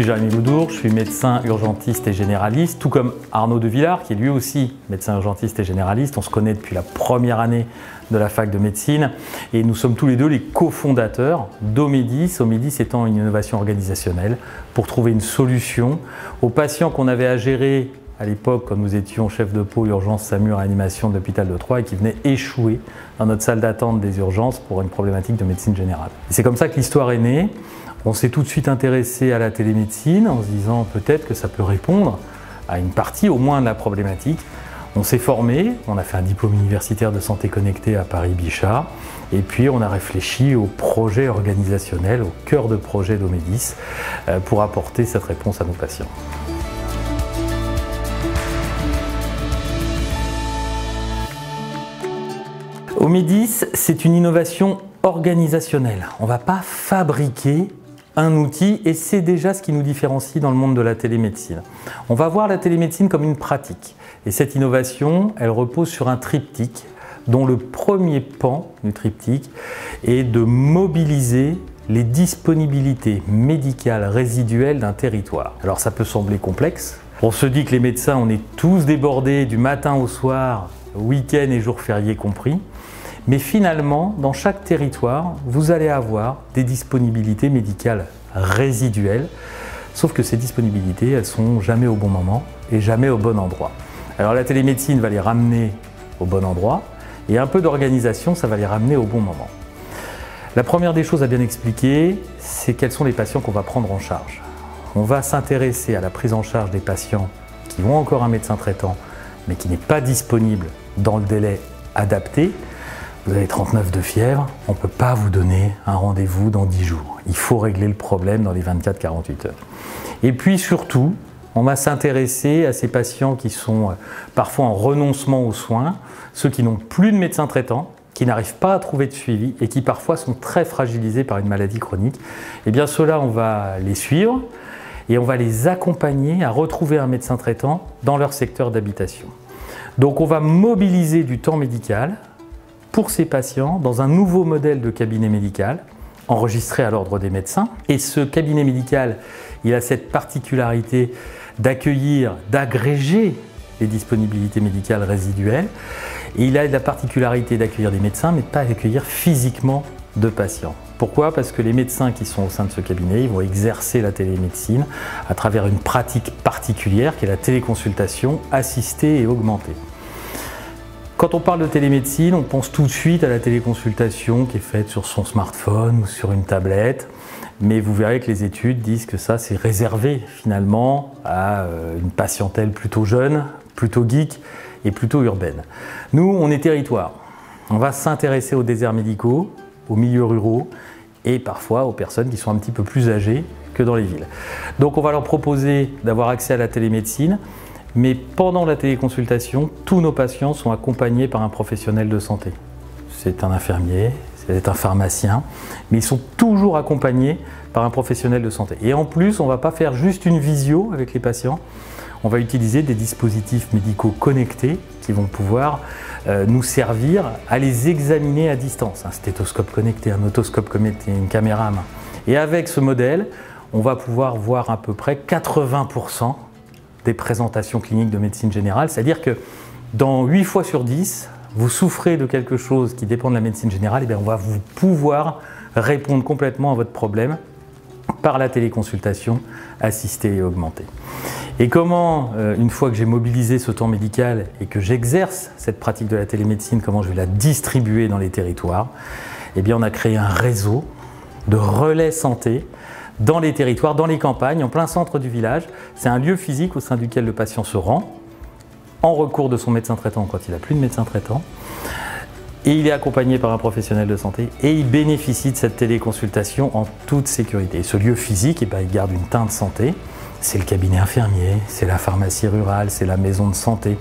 suis Jérémy Boudour, je suis médecin urgentiste et généraliste, tout comme Arnaud de Villard, qui est lui aussi médecin urgentiste et généraliste. On se connaît depuis la première année de la fac de médecine et nous sommes tous les deux les cofondateurs d'Omedis, Omedis étant une innovation organisationnelle pour trouver une solution aux patients qu'on avait à gérer à l'époque quand nous étions chef de pôle urgence SAMU réanimation de l'hôpital de Troyes et qui venaient échouer dans notre salle d'attente des urgences pour une problématique de médecine générale. C'est comme ça que l'histoire est née. On s'est tout de suite intéressé à la télémédecine en se disant peut-être que ça peut répondre à une partie au moins de la problématique. On s'est formé, on a fait un diplôme universitaire de santé connectée à Paris-Bichat et puis on a réfléchi au projet organisationnel, au cœur de projet d'Omedis pour apporter cette réponse à nos patients. Omedis, c'est une innovation organisationnelle. On ne va pas fabriquer un outil et c'est déjà ce qui nous différencie dans le monde de la télémédecine. On va voir la télémédecine comme une pratique et cette innovation, elle repose sur un triptyque dont le premier pan du triptyque est de mobiliser les disponibilités médicales résiduelles d'un territoire. Alors ça peut sembler complexe. On se dit que les médecins, on est tous débordés du matin au soir, week-end et jours fériés compris. Mais finalement, dans chaque territoire, vous allez avoir des disponibilités médicales résiduelles, sauf que ces disponibilités, elles ne sont jamais au bon moment et jamais au bon endroit. Alors la télémédecine va les ramener au bon endroit et un peu d'organisation, ça va les ramener au bon moment. La première des choses à bien expliquer, c'est quels sont les patients qu'on va prendre en charge. On va s'intéresser à la prise en charge des patients qui ont encore un médecin traitant, mais qui n'est pas disponible dans le délai adapté. Vous avez 39 de fièvre, on ne peut pas vous donner un rendez-vous dans 10 jours. Il faut régler le problème dans les 24-48 heures. Et puis surtout, on va s'intéresser à ces patients qui sont parfois en renoncement aux soins, ceux qui n'ont plus de médecin traitant, qui n'arrivent pas à trouver de suivi et qui parfois sont très fragilisés par une maladie chronique. Et bien ceux-là, on va les suivre et on va les accompagner à retrouver un médecin traitant dans leur secteur d'habitation. Donc on va mobiliser du temps médical pour ces patients dans un nouveau modèle de cabinet médical enregistré à l'ordre des médecins. Et ce cabinet médical, il a cette particularité d'accueillir, d'agréger les disponibilités médicales résiduelles. Et il a la particularité d'accueillir des médecins, mais de ne pas accueillir physiquement de patients. Pourquoi? Parce que les médecins qui sont au sein de ce cabinet, ils vont exercer la télémédecine à travers une pratique particulière qui est la téléconsultation assistée et augmentée. Quand on parle de télémédecine, on pense tout de suite à la téléconsultation qui est faite sur son smartphone ou sur une tablette. Mais vous verrez que les études disent que ça, c'est réservé finalement à une patientèle plutôt jeune, plutôt geek et plutôt urbaine. Nous, on est territoire. On va s'intéresser aux déserts médicaux, aux milieux ruraux et parfois aux personnes qui sont un petit peu plus âgées que dans les villes. Donc on va leur proposer d'avoir accès à la télémédecine. Mais pendant la téléconsultation, tous nos patients sont accompagnés par un professionnel de santé. C'est un infirmier, c'est un pharmacien, mais ils sont toujours accompagnés par un professionnel de santé. Et en plus, on ne va pas faire juste une visio avec les patients, on va utiliser des dispositifs médicaux connectés qui vont pouvoir nous servir à les examiner à distance. Un stéthoscope connecté, un otoscope connecté, une caméra à main. Et avec ce modèle, on va pouvoir voir à peu près 80% des présentations cliniques de médecine générale, c'est-à-dire que dans 8 fois sur 10, vous souffrez de quelque chose qui dépend de la médecine générale, et bien on va vous pouvoir répondre complètement à votre problème par la téléconsultation assistée et augmentée. Et comment, une fois que j'ai mobilisé ce temps médical et que j'exerce cette pratique de la télémédecine, comment je vais la distribuer dans les territoires? Eh bien on a créé un réseau de relais santé dans les territoires, dans les campagnes, en plein centre du village. C'est un lieu physique au sein duquel le patient se rend, en recours de son médecin traitant quand il n'a plus de médecin traitant. Et il est accompagné par un professionnel de santé et il bénéficie de cette téléconsultation en toute sécurité. Et ce lieu physique, il garde une teinte santé. C'est le cabinet infirmier, c'est la pharmacie rurale, c'est la maison de santé,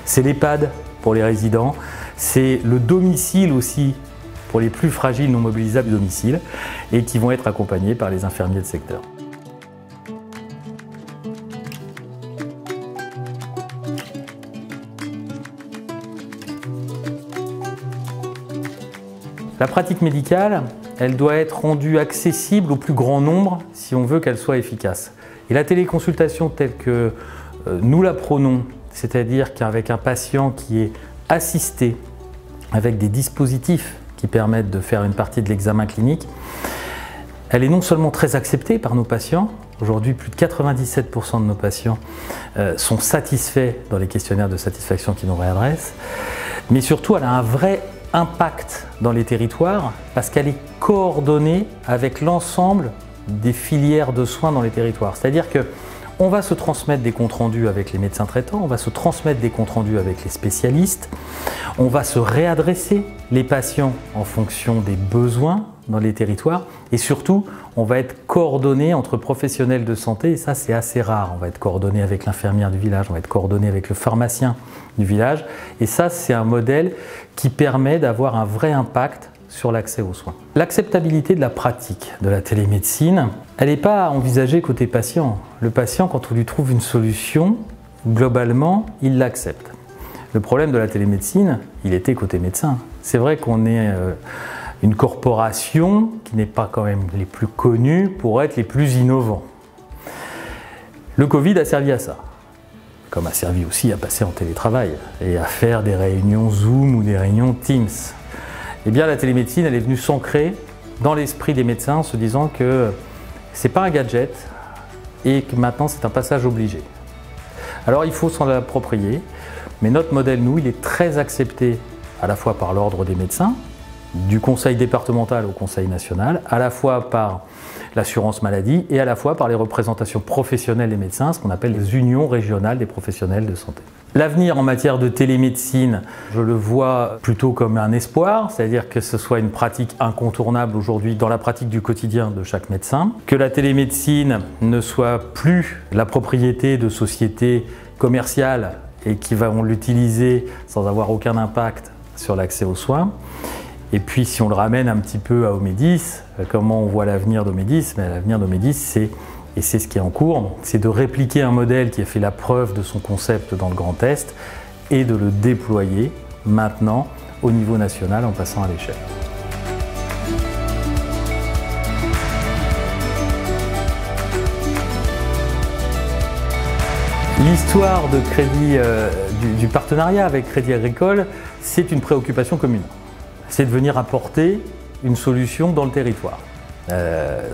c'est l'EHPAD pour les résidents, c'est le domicile aussi pour les plus fragiles non mobilisables du domicile et qui vont être accompagnés par les infirmiers de secteur. La pratique médicale, elle doit être rendue accessible au plus grand nombre si on veut qu'elle soit efficace. Et la téléconsultation telle que nous la prônons, c'est-à-dire qu'avec un patient qui est assisté avec des dispositifs qui permettent de faire une partie de l'examen clinique, elle est non seulement très acceptée par nos patients, aujourd'hui plus de 97% de nos patients sont satisfaits dans les questionnaires de satisfaction qui nous réadressent, mais surtout elle a un vrai impact dans les territoires parce qu'elle est coordonnée avec l'ensemble des filières de soins dans les territoires. C'est-à-dire que on va se transmettre des comptes rendus avec les médecins traitants, on va se transmettre des comptes rendus avec les spécialistes, on va se réadresser les patients en fonction des besoins dans les territoires et surtout on va être coordonné entre professionnels de santé et ça c'est assez rare. On va être coordonné avec l'infirmière du village, on va être coordonné avec le pharmacien du village et ça c'est un modèle qui permet d'avoir un vrai impact sur l'accès aux soins. L'acceptabilité de la pratique de la télémédecine, elle n'est pas envisagée côté patient. Le patient, quand on lui trouve une solution, globalement, il l'accepte. Le problème de la télémédecine, il était côté médecin. C'est vrai qu'on est une corporation qui n'est pas quand même les plus connues pour être les plus innovants. Le Covid a servi à ça, comme a servi aussi à passer en télétravail et à faire des réunions Zoom ou des réunions Teams. Eh bien, la télémédecine, elle est venue s'ancrer dans l'esprit des médecins en se disant que ce n'est pas un gadget et que maintenant c'est un passage obligé. Alors il faut s'en approprier, mais notre modèle, nous, il est très accepté à la fois par l'ordre des médecins, du conseil départemental au conseil national, à la fois par l'assurance maladie et à la fois par les représentations professionnelles des médecins, ce qu'on appelle les unions régionales des professionnels de santé. L'avenir en matière de télémédecine, je le vois plutôt comme un espoir, c'est-à-dire que ce soit une pratique incontournable aujourd'hui dans la pratique du quotidien de chaque médecin, que la télémédecine ne soit plus la propriété de sociétés commerciales et qui vont l'utiliser sans avoir aucun impact sur l'accès aux soins. Et puis si on le ramène un petit peu à Omedis, comment on voit l'avenir d'Omedis? L'avenir d'Omedis, c'est, et c'est ce qui est en cours, c'est de répliquer un modèle qui a fait la preuve de son concept dans le Grand Est et de le déployer maintenant au niveau national en passant à l'échelle. L'histoire de Crédit, du partenariat avec Crédit Agricole, c'est une préoccupation commune. C'est de venir apporter une solution dans le territoire,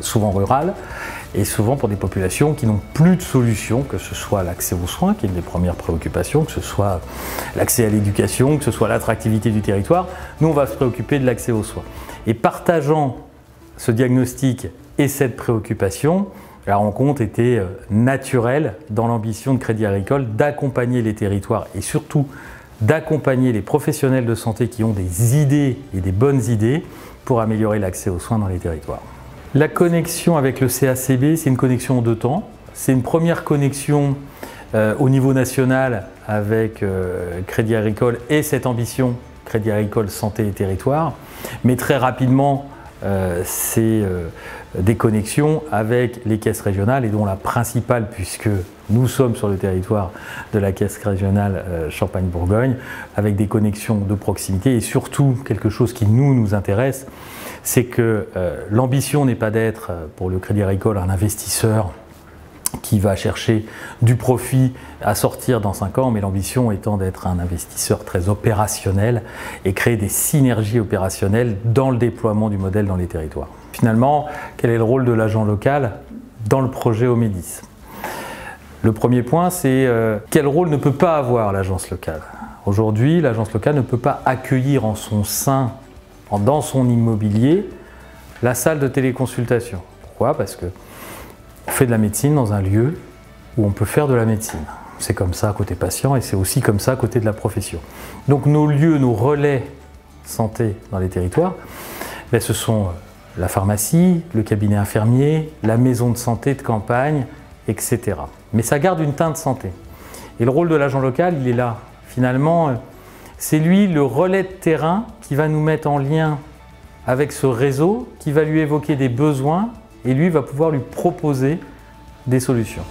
souvent rural et souvent pour des populations qui n'ont plus de solution, que ce soit l'accès aux soins, qui est une des premières préoccupations, que ce soit l'accès à l'éducation, que ce soit l'attractivité du territoire. Nous, on va se préoccuper de l'accès aux soins. Et partageant ce diagnostic et cette préoccupation, la rencontre était naturelle dans l'ambition de Crédit Agricole d'accompagner les territoires et surtout d'accompagner les professionnels de santé qui ont des idées et des bonnes idées pour améliorer l'accès aux soins dans les territoires. La connexion avec le CACB, c'est une connexion en deux temps. C'est une première connexion au niveau national avec Crédit Agricole et cette ambition Crédit Agricole Santé et Territoire. Mais très rapidement, c'est des connexions avec les caisses régionales et dont la principale, puisque nous sommes sur le territoire de la caisse régionale Champagne-Bourgogne, avec des connexions de proximité et surtout quelque chose qui nous intéresse, c'est que l'ambition n'est pas d'être pour le Crédit Agricole un investisseur qui va chercher du profit à sortir dans 5 ans, mais l'ambition étant d'être un investisseur très opérationnel et créer des synergies opérationnelles dans le déploiement du modèle dans les territoires. Finalement, quel est le rôle de l'agent local dans le projet Omedis? Le premier point, c'est quel rôle ne peut pas avoir l'agence locale? Aujourd'hui, l'agence locale ne peut pas accueillir en son sein, dans son immobilier, la salle de téléconsultation. Pourquoi? Parce que on fait de la médecine dans un lieu où on peut faire de la médecine. C'est comme ça côté patient et c'est aussi comme ça côté de la profession. Donc nos lieux, nos relais santé dans les territoires, ce sont la pharmacie, le cabinet infirmier, la maison de santé de campagne, etc. Mais ça garde une teinte santé. Et le rôle de l'agent local, il est là. Finalement, c'est lui le relais de terrain qui va nous mettre en lien avec ce réseau, qui va lui évoquer des besoins et lui va pouvoir lui proposer des solutions.